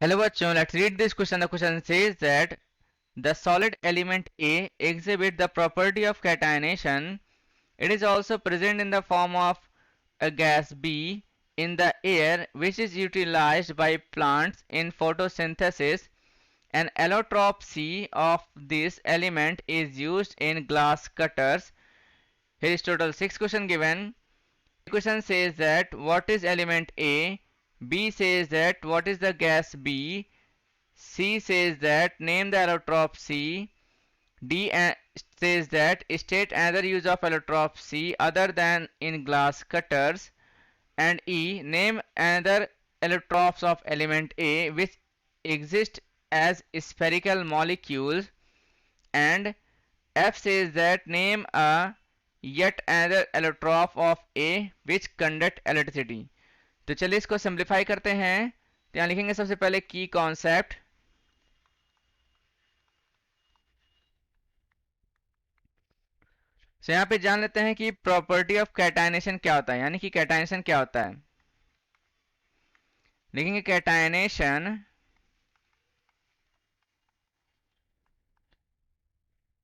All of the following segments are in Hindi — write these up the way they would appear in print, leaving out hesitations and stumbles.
Hello bachon, let's read this question. The question says that the solid element A exhibits the property of catenation. It is also present in the form of a gas B in the air, which is utilized by plants in photosynthesis. An allotrope C of this element is used in glass cutters. Here is total 6 question given. A question says that what is element A, B says that what is the gas B, C says that name the allotrope C, D says that state another use of allotrope C other than in glass cutters, and E name another allotropes of element A which exist as spherical molecules, and F says that name a yet another allotrope of A which conduct electricity. तो चलिए इसको सिंप्लीफाई करते हैं। तो यहाँ लिखेंगे सबसे पहले की कॉन्सेप्ट। तो यहाँ पे जान लेते हैं कि प्रॉपर्टी ऑफ कैटाइनेशन क्या होता है, यानी कि कैटाइनेशन क्या होता है। लिखेंगे catenation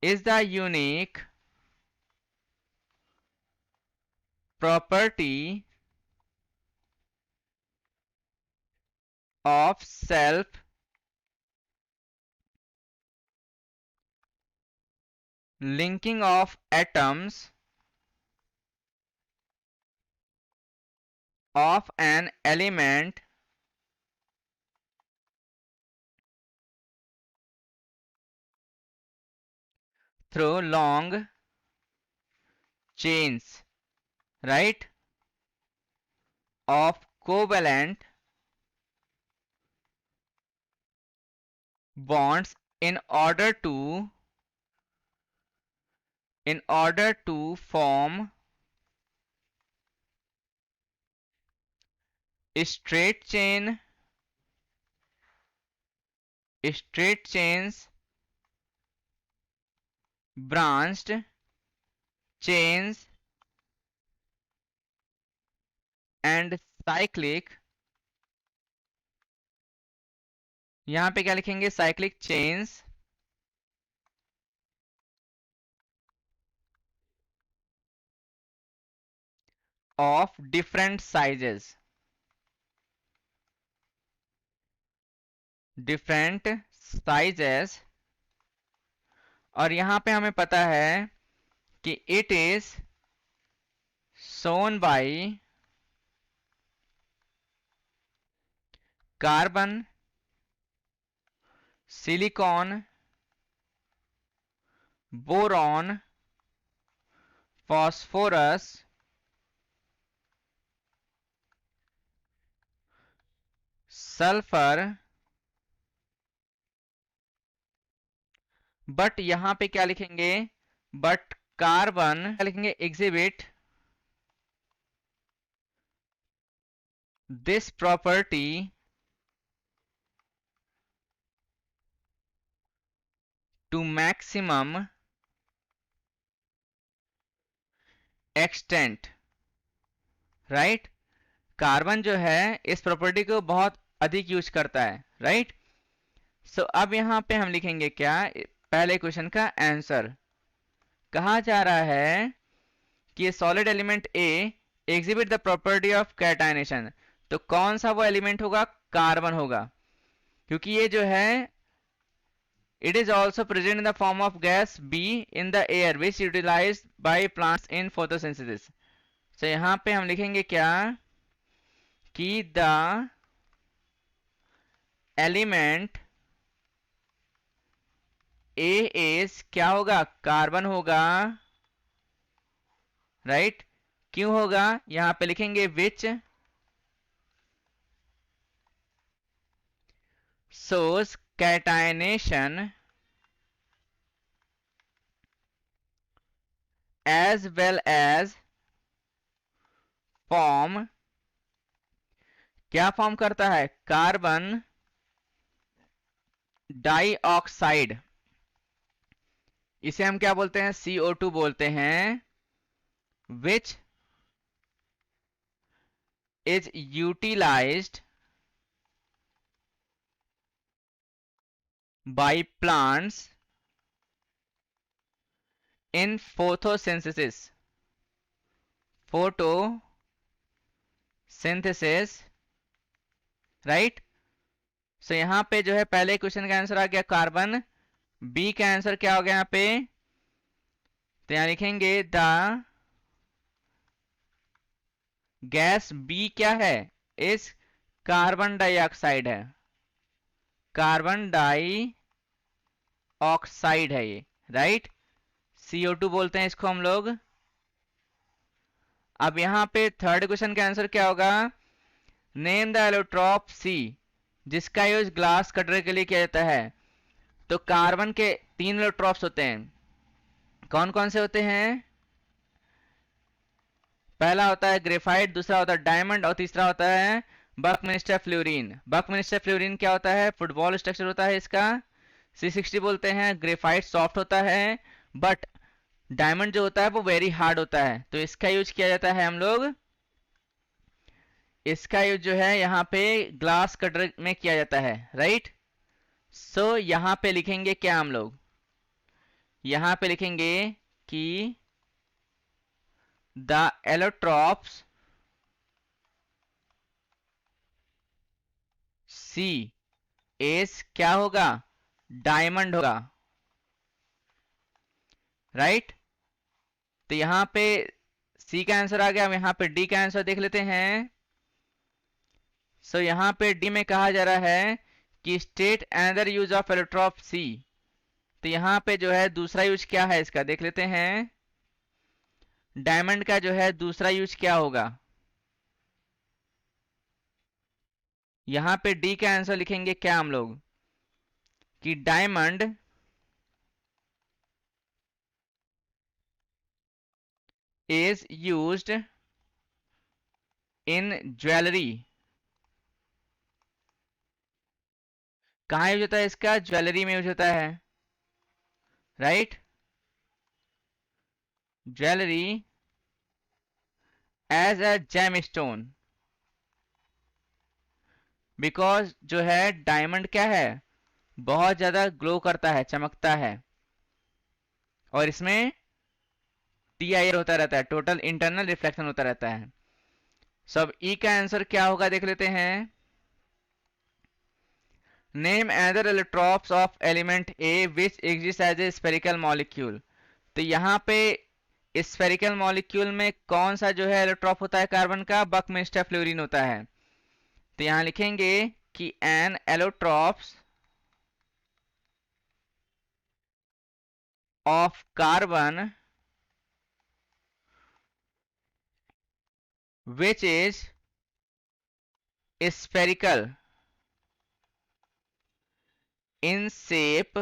is the unique property of self linking of atoms of an element through long chains, right, of covalent bonds in order to form straight chains, branched chains, and cyclic, यहां पे क्या लिखेंगे, cyclic chains of different sizes, और यहां पे हमें पता है कि it is shown by carbon, silicon, boron, phosphorus, sulphur, but यहां पे क्या लिखेंगे, बट कार्बन क्या लिखेंगे, exhibit this property to maximum extent, right. Carbon जो है इस प्रॉपर्टी को बहुत अधिक यूज करता है, राइट। सो अब यहां पे हम लिखेंगे क्या, पहले क्वेश्चन का आंसर। कहा जा रहा है कि solid element a exhibit the property of catenation, तो कौन सा वो एलिमेंट होगा, कार्बन होगा, क्योंकि ये जो है it is also present in the form of gas be in the air which utilise by plants in photosynthesis. तो यहां पे हम लिखेंगे क्या कि द एलिमेंट ए इज क्या होगा, कार्बन होगा, राइट। क्यों होगा, यहां पे लिखेंगे विच shows catenation as well as form, क्या फॉर्म करता है, कार्बन डाइऑक्साइड, इसे हम क्या बोलते हैं, CO2 बोलते हैं, which is utilized by plants in photosynthesis. photosynthesis, right. So यहाँ पे जो है पहले क्वेश्चन का आंसर आ गया कार्बन, बी का आंसर क्या हो गया यहाँ पे, तो यहाँ लिखेंगे द गैस बी क्या है, इस कार्बन डाइऑक्साइड है, कार्बन डाइऑक्साइड है ये, राइट। CO2 बोलते हैं इसको हम लोग। अब यहाँ पे थर्ड क्वेश्चन का आंसर क्या होगा, नेम द एलोट्रॉप सी, जिसका यूज ग्लास कटर के लिए किया जाता है। तो कार्बन के 3 एलोट्रॉप्स होते हैं, कौन कौन से होते हैं, पहला होता है ग्रेफाइट, दूसरा होता है डायमंड और तीसरा होता है बकमिंस्टर फ्लोरीन। बकमिंस्टर फ्लोरीन क्या होता है, फुटबॉल स्ट्रक्चर होता है इसका, C60 बोलते हैं। ग्रेफाइट सॉफ्ट होता है, बट डायमंड जो होता है वो वेरी हार्ड होता है, तो इसका यूज किया जाता है हम लोग, इसका यूज जो है यहाँ पे ग्लास कटर में किया जाता है, राइट। सो यहाँ पे लिखेंगे क्या हम लोग, यहाँ पे लिखेंगे कि द एलोट्रॉप्स सी एस क्या होगा, डायमंड होगा, राइट। तो यहाँ पे सी का आंसर आ गया, हम यहाँ पे डी का आंसर देख लेते हैं। सो यहाँ पे डी में कहा जा रहा है कि state another use of allotrope C, तो यहाँ पे जो है दूसरा यूज क्या है इसका देख लेते हैं, डायमंड का जो है दूसरा यूज क्या होगा, यहाँ पे डी का आंसर लिखेंगे क्या हम लोग, कि diamond is used in jewellery. कहाँ यूज होता है इसका, ज्वेलरी में यूज होता है, right. Jewellery as a gemstone, because जो है डायमंड क्या है, बहुत ज्यादा ग्लो करता है, चमकता है, और इसमें TIR होता रहता है, टोटल इंटरनल रिफ्लेक्शन होता रहता है। सब ई का आंसर क्या होगा देख लेते हैं, name other allotropes of element A which exist as a spherical molecule. तो यहाँ पे स्फेरिकल मॉलिक्यूल में कौन सा जो है एलोट्रॉप होता है कार्बन का, बकमिंस्टर फ्लोरीन होता है। तो यहाँ लिखेंगे कि an allotropes of carbon which is spherical in shape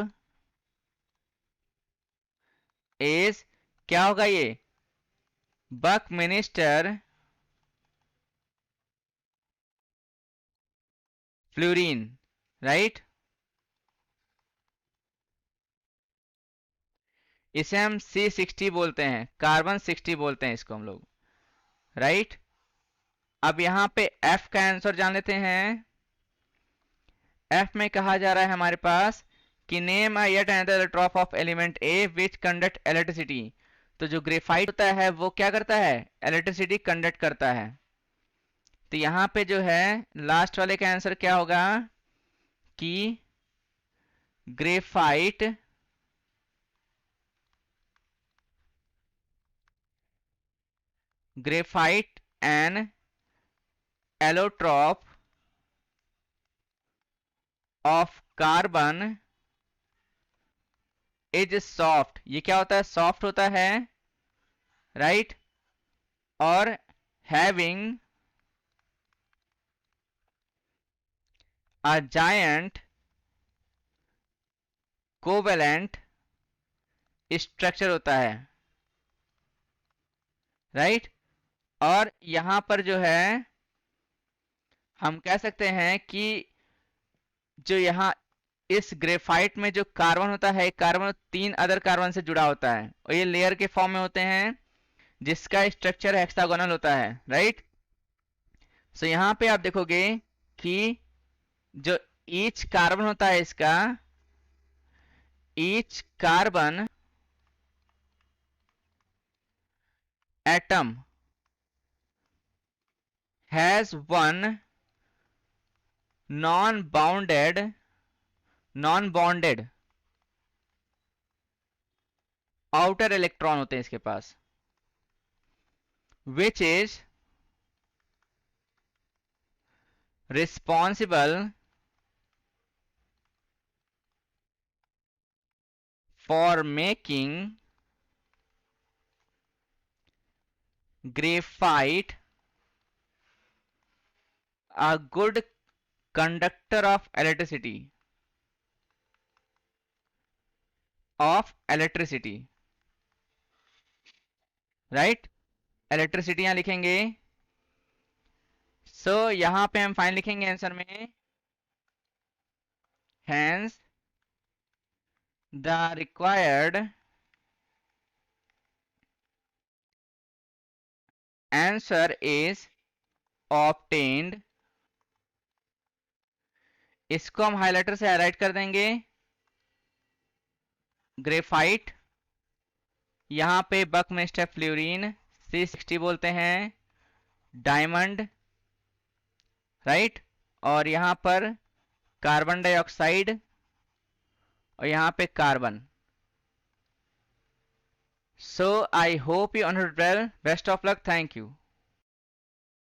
is क्या होगा ये, बकमिंस्टर फ्लोरीन, राइट। इसे हम C60 बोलते हैं, कार्बन 60 बोलते हैं इसको हम लोग, राइट। अब यहाँ पे F का आंसर जान लेते हैं। F में कहा जा रहा है हमारे पास कि name yet another allotrope of element A which conduct electricity. तो जो ग्रेफाइट होता है वो क्या करता है, इलेक्ट्रिसिटी कंडक्ट करता है। तो यहाँ पे जो है लास्ट वाले का आंसर क्या होगा, कि graphite an allotrope of carbon is soft. ये क्या होता है, सॉफ्ट होता है, राइट। और having a giant covalent structure होता है, राइट। और यहां पर जो है हम कह सकते हैं कि जो यहाँ इस ग्रेफाइट में जो कार्बन होता है, कार्बन 3 अदर कार्बन से जुड़ा होता है, और ये लेयर के फॉर्म में होते हैं जिसका स्ट्रक्चर हेक्सागोनल होता है, राइट। सो यहाँ पे आप देखोगे कि जो ईच कार्बन होता है इसका, each carbon atom has one non-bonded outer electron होते हैं इसके पास, which is responsible for making graphite a good conductor of electricity. Right, electricity यहां लिखेंगे. सो यहां पे हम फाइन लिखेंगे आंसर में, hence the required answer is obtained. इसको हम हाइलाइटर से हाईलाइट कर देंगे. ग्रेफाइट, यहां पे बकमिस्टर फ्लोरीन C60 बोलते हैं. डायमंड, राइट, और यहां पर कार्बन डाइऑक्साइड और यहां पे carbon. So I hope you understood well. Best of luck. Thank you.